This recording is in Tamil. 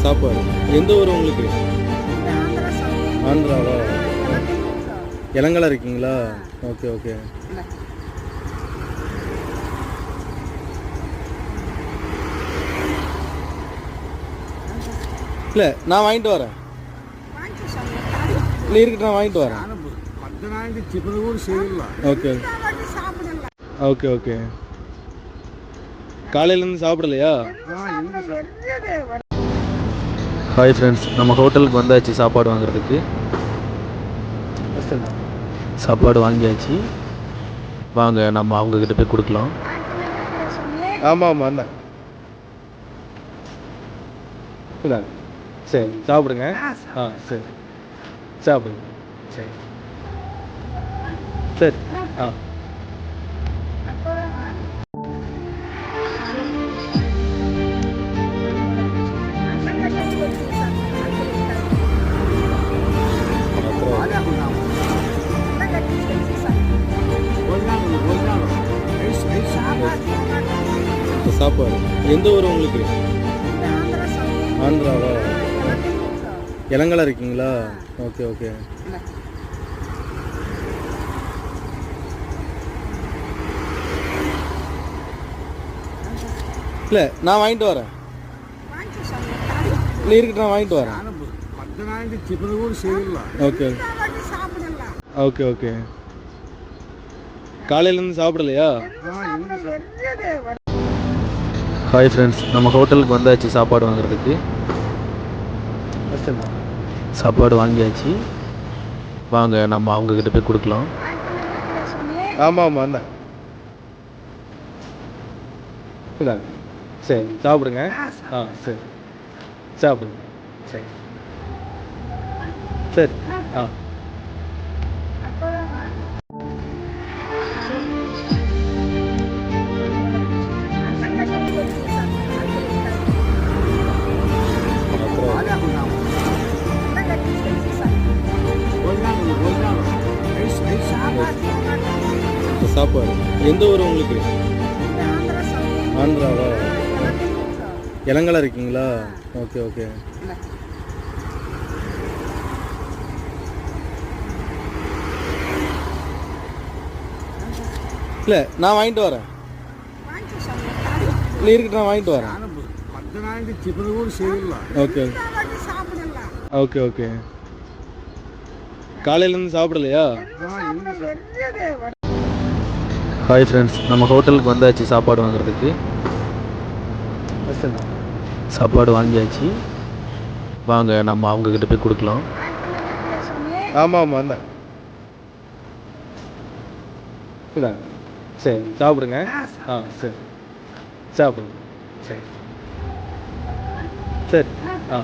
சாப்பாடு எந்த ஊர் உங்களுக்கு? ஆந்திராவா? இளங்கலை இருக்கீங்களா? Okay okay. இல்லை நான் வாங்கிட்டு வரேன். இல்லை இருக்கட்டும், நான் வாங்கிட்டு வரேன். Okay okay okay. காலையிலேருந்து சாப்பிடலையா? ஹாய் ஃப்ரெண்ட்ஸ், நம்ம ஹோட்டலுக்கு வந்தாச்சு சாப்பாடு வாங்குறதுக்கு. சாப்பாடு வாங்கியாச்சு, வாங்க நம்ம அவங்கக்கிட்ட போய் கொடுக்கலாம். ஆமாம் ஆமாம் வந்தேன். இல்லை சரி சாப்பிடுங்க. சரி சாப்பிடுங்க. சரி சரி. ஆ சாப்பாடு எந்த ஊர் உங்களுக்கு? ஆந்திராவா? இளங்கலை இருக்கீங்களா? Okay okay. இல்லை நான் வாங்கிட்டு வரேன். இல்லை இருக்கட்டும், நான் வாங்கிட்டு வரேன். Okay okay okay. காலையிலேருந்து சாப்பிடலையா? ஹாய் ஃப்ரெண்ட்ஸ், நம்ம ஹோட்டலுக்கு வந்தாச்சு சாப்பாடு வாங்குறதுக்கு. சாப்பாடு வாங்கியாச்சு, வாங்க நம்ம அவங்கக்கிட்ட போய் கொடுக்கலாம். ஆமாம் ஆமாம் வந்தேன். இல்லை சரி சாப்பிடுங்க. சரி சாப்பிடுங்க. சரி சரி. ஆ சாப்பாடு எந்த ஊர் உங்களுக்கு? ஆந்திராவா? இளங்கலை இருக்கீங்களா? Okay okay. இல்லை நான் வாங்கிட்டு வரேன். இல்லை இருக்கட்டும், நான் வாங்கிட்டு வரேன். Okay okay okay. காலையிலேருந்து சாப்பிடலையா? ஹாய் ஃப்ரெண்ட்ஸ், நம்ம ஹோட்டலுக்கு வந்தாச்சு சாப்பாடு வாங்குறதுக்கு. சாப்பாடு வாங்கியாச்சு, வாங்க நம்ம அவங்கக்கிட்ட போய் கொடுக்கலாம். ஆமாம் ஆமாம் வந்தேன். இல்லை சரி சாப்பிடுங்க. சரி சாப்பிடுங்க. சரி சரி. ஆ